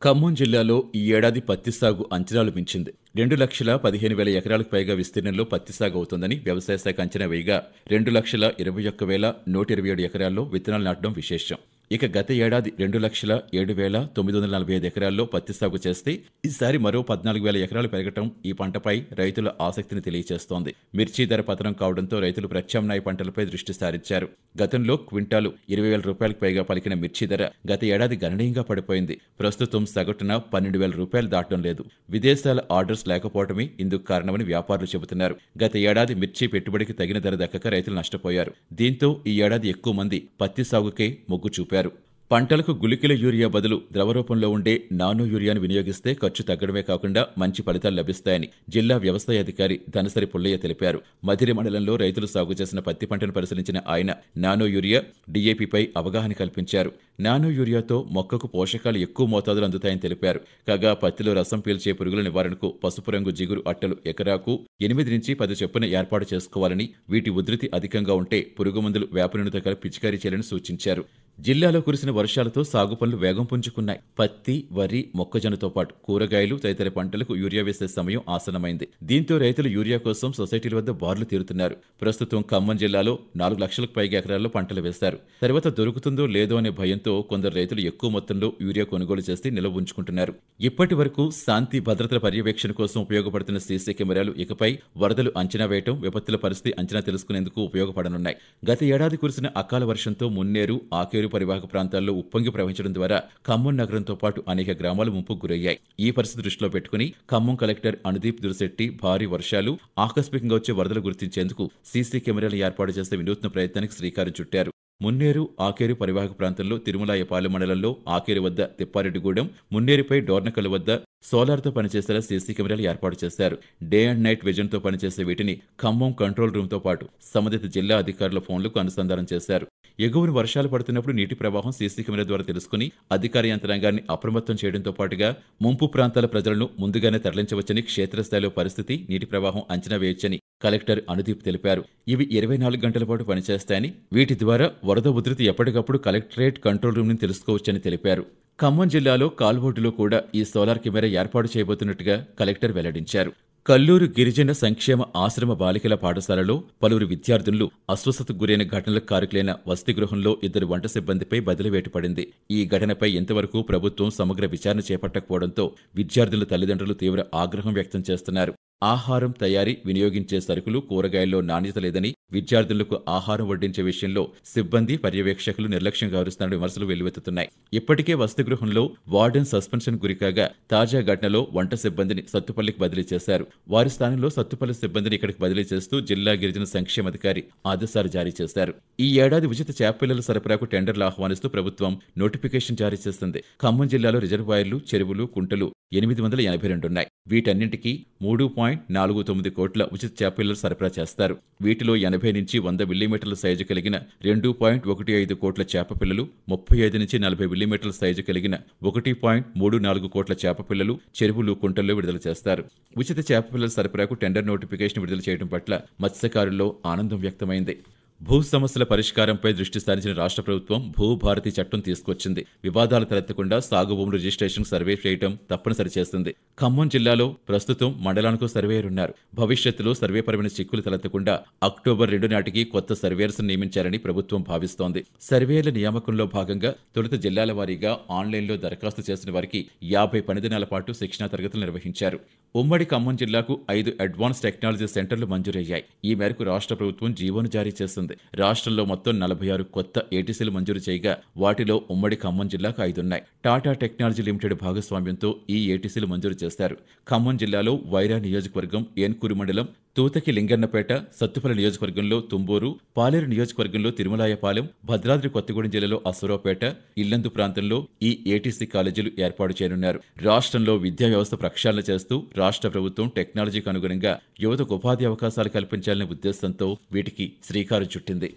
ఖమ్మం జిల్లాలో ఈ ఏడాది పత్తి సాగు అంచనాలు మించింది. 2,15,000 ఎకరాలకు పైగా విస్తీర్ణంలో పత్తి సాగు అవుతోందని వ్యవసాయ శాఖ అంచనా వేయగా 2,21,127 ఎకరాల్లో విత్తనాలు నాటడం విశేషం. ఇక గత ఏడాది 2,07,945 ఎకరాల్లో పత్తి సాగు చేస్తే ఈసారి మరో 14,000 ఎకరాలు పెరగటం ఈ పంటపై రైతుల ఆసక్తిని తెలియజేస్తోంది. మిర్చి ధర పతనం కావడంతో రైతులు ప్రత్యామ్నాయ పంటలపై దృష్టి సారించారు. గతంలో క్వింటాలు 20,000 రూపాయలకు పైగా పలికిన మిర్చి ధర గత ఏడాది గణనీయంగా పడిపోయింది. ప్రస్తుతం సగటున 12,000 రూపాయలు దాటడం లేదు. విదేశాల ఆర్డర్స్ లేకపోవడమే ఇందుకు కారణమని వ్యాపారులు చెబుతున్నారు. గత ఏడాది మిర్చి పెట్టుబడికి తగిన ధర దక్కక రైతులు నష్టపోయారు. దీంతో ఈ ఏడాది ఎక్కువ మంది పత్తి సాగుకే మొగ్గు చూపారు. పంటలకు గుళికల యూరియా బదులు ద్రవ రూపంలో ఉండే నానో యూరియాను వినియోగిస్తే ఖర్చు తగ్గడమే కాకుండా మంచి ఫలితాలు లభిస్తాయని జిల్లా వ్యవసాయ అధికారి ధనసరి పుల్లయ్య తెలిపారు. మధిరి మండలంలో రైతులు సాగు చేసిన పత్తి పంటను పరిశీలించిన ఆయన నానో యూరియా, డీఏపీపై అవగాహన కల్పించారు. నానో యూరియాతో మొక్కకు పోషకాలు ఎక్కువ మోతాదులు అందుతాయని తెలిపారు. కాగా పత్తిలో రసం పీల్చే పురుగుల నివారణకు పసుపు రంగు జిగురు అట్టలు ఎకరాకు 8 నుంచి 10 చొప్పున ఏర్పాటు చేసుకోవాలని, వీటి ఉధృతి అధికంగా ఉంటే పురుగుమందులు వేప నూనెతో కలిపి పిచికారీ చేయాలని సూచించారు. జిల్లాలో కురిసిన వర్షాలతో సాగు పనులు వేగం పుంజుకున్నాయి. పత్తి, వరి, మొక్కజొన్నతో పాటు కూరగాయలు తదితర పంటలకు యూరియా వేసే సమయం ఆసన్నమైంది. దీంతో రైతులు యూరియా కోసం సొసైటీల వద్ద బార్లు తీరుతున్నారు. ప్రస్తుతం ఖమ్మం జిల్లాలో 4 లక్షలకు పైగా ఎకరాల్లో పంటలు వేశారు. తర్వాత దొరుకుతుందో లేదో అనే భయంతో కొందరు రైతులు ఎక్కువ మొత్తంలో యూరియా కొనుగోలు చేసి నిల్వ ఉంచుకుంటున్నారు. ఇప్పటి వరకు శాంతి భద్రతల పర్యవేక్షణ కోసం ఉపయోగపడుతున్న సీసీ కెమెరాలు ఇకపై వరదలు అంచనా వేయటం, విపత్తుల పరిస్థితి అంచనా తెలుసుకునేందుకు ఉపయోగపడనున్నాయి. గత ఏడాది కురిసిన అకాల వర్షంతో మున్నేరు, ఆకేరు పరివాహక ప్రాంతాల్లో ఉప్పొంగి ప్రవహించడం ద్వారా ఖమ్మం నగరంతో పాటు అనేక గ్రామాలు ముంపుకు గురయ్యాయి. ఈ పరిస్థితి దృష్టిలో పెట్టుకుని ఖమ్మం కలెక్టర్ అనుదీప్ దురిశెట్టి భారీ వర్షాలు, ఆకస్మికంగా వచ్చే వరదలు గుర్తించేందుకు సీసీ కెమెరాలు ఏర్పాటు చేసే వినూత్న ప్రయత్నానికి శ్రీకారం చుట్టారు. మున్నేరు, ఆకేరు పరివాహక ప్రాంతంలో తిరుమలాయపాలెం మండలంలో ఆకేరు వద్ద తిప్పారెడ్డిగూడెం, మున్నేరుపై డోర్నకల్ వద్ద సోలార్తో పనిచేసేలా సీసీ కెమెరాలు ఏర్పాటు చేశారు. డే అండ్ నైట్ విజన్తో పనిచేసే వీటిని ఖమ్మం కంట్రోల్ రూమ్తో పాటు సంబంధిత జిల్లా అధికారుల ఫోన్లకు అనుసంధానం చేశారు. ఎగువన వర్షాలు పడుతున్నప్పుడు నీటి ప్రవాహం సీసీ కెమెరా ద్వారా తెలుసుకుని అధికార యంత్రాంగాన్ని అప్రమత్తం చేయడంతో పాటుగా ముంపు ప్రాంతాల ప్రజలను ముందుగానే తరలించవచ్చని, క్షేత్రస్థాయిలో పరిస్థితి, నీటి ప్రవాహం అంచనా వేయొచ్చని కలెక్టర్ అనుదీప్ తెలిపారు. ఇవి 24 గంటల పాటు పనిచేస్తాయని, వీటి ద్వారా వరద ఉధృతి ఎప్పటికప్పుడు కలెక్టరేట్ కంట్రోల్ రూమ్ ని తెలుసుకోవచ్చని తెలిపారు. ఖమ్మం జిల్లాలో కాల్వోడ్డులో కూడా ఈ సోలార్ కెమెరా ఏర్పాటు చేయబోతున్నట్టుగా కలెక్టర్ వెల్లడించారు. కల్లూరు గిరిజన సంక్షేమ ఆశ్రమ బాలికల పాఠశాలలో పలువురు విద్యార్థులు అస్వస్థతకు గురైన ఘటనలకు కారకులైన వసతి గృహంలో 2 వంట సిబ్బందిపై బదిలీవేటు పడింది. ఈ ఘటనపై ఇంతవరకు ప్రభుత్వం సమగ్ర విచారణ చేపట్టకపోవడంతో విద్యార్థుల తల్లిదండ్రులు తీవ్ర ఆగ్రహం వ్యక్తం చేస్తున్నారు. ఆహారం తయారీ, వినియోగించే సరుకులు, కూరగాయల్లో నాణ్యత లేదని, విద్యార్థులకు ఆహారం వడ్డించే విషయంలో సిబ్బంది, పర్యవేక్షకులు నిర్లక్ష్యం వ్యవహరిస్తున్న విమర్శలు వెల్లువెత్తుతున్నాయి. ఇప్పటికే వసతి గృహంలో వార్డెన్ సస్పెన్షన్ గురికాగా తాజా ఘటనలో వంట సిబ్బందిని సత్తుపల్లికి బదిలీ చేశారు. వారి స్థానంలో సత్తుపల్లి సిబ్బందిని ఇక్కడికి బదిలీ చేస్తూ జిల్లా గిరిజన సంక్షేమాధికారి ఆదేశాలు జారీ చేశారు. ఈ ఏడాది ఉచిత చేపపిల్లల సరఫరాకు టెండర్లు ఆహ్వానిస్తూ ప్రభుత్వం నోటిఫికేషన్ జారీ చేస్తుంది. ఖమ్మం జిల్లాలో రిజర్వాయర్లు, చెరువులు, కుంటలు 882 ఉన్నాయి. వీటన్నింటికీ 3.49 కోట్ల ఉచిత చేపపిల్లలు సరఫరా చేస్తారు. వీటిలో 80 నుంచి 100 మిల్లీమీటర్ల సైజు కలిగిన 2.15 కోట్ల చేపపిల్లలు, 35 నుంచి 40 మిల్లీమీటర్ల సైజు కలిగిన 1.34 కోట్ల చేపపిల్లలు చెరువులు, కుంటల్లో విడుదల చేస్తారు. ఉచిత చేపపిల్లల సరఫరాకు టెండర్ నోటిఫికేషన్ విడుదల చేయడం పట్ల మత్స్యకారుల్లో ఆనందం వ్యక్తమైంది. భూ సమస్యల పరిష్కారంపై దృష్టి సారించిన రాష్ట్ర ప్రభుత్వం భూభారతి చట్టం తీసుకొచ్చింది. వివాదాలు తలెత్తకుండా సాగు భూముల రిజిస్ట్రేషన్, సర్వే చేయడం తప్పనిసరి చేస్తుంది. ఖమ్మం జిల్లాలో ప్రస్తుతం మండలానికి సర్వేయర్ ఉన్నారు. భవిష్యత్తులో సర్వేపరమైన చిక్కులు తలెత్తకుండా అక్టోబర్ 2 నాటికి కొత్త సర్వేయర్స్ నియమించాలని ప్రభుత్వం భావిస్తోంది. సర్వేయర్ల నియామకంలో భాగంగా తొలుత జిల్లాల వారీగా ఆన్లైన్లో దరఖాస్తు చేసిన వారికి 50 పనిదినాల పాటు శిక్షణా తరగతులు నిర్వహించారు. ఉమ్మడి ఖమ్మం జిల్లాకు 5 అడ్వాన్స్ టెక్నాలజీ సెంటర్లు మంజూరయ్యాయి. ఈ మేరకు రాష్ట్ర ప్రభుత్వం జీవోను జారీ చేసింది. రాష్ట్రంలో మొత్తం 46 కొత్త ఏటీసీలు మంజూరు చేయగా వాటిలో ఉమ్మడి ఖమ్మం జిల్లాకు 5 ఉన్నాయి. టాటా టెక్నాలజీ లిమిటెడ్ భాగస్వామ్యంతో ఈ ఏటీసీలు మంజూరు చేశారు. ఖమ్మం జిల్లాలో వైరా నియోజకవర్గం, ఏన్కూరు మండలం, తూతకి లింగన్నపేట, సత్తుపల్లి నియోజకవర్గంలో తుంబూరు, పాలేరు నియోజకవర్గంలో తిరుమలాయపాలెం, భద్రాద్రి కొత్తగూడెం జిల్లాలో అసురావుపేట, ఇల్లందు ప్రాంతంలో ఈ ఏటీసీ కాలేజీలు ఏర్పాటు చేయనున్నారు. రాష్ట్రంలో విద్యా వ్యవస్థ ప్రక్షాళన చేస్తూ రాష్ట్ర ప్రభుత్వం టెక్నాలజీకి అనుగుణంగా యువతకు ఉపాధి అవకాశాలు కల్పించాలనే ఉద్దేశంతో వీటికి శ్రీకారం చుట్టింది.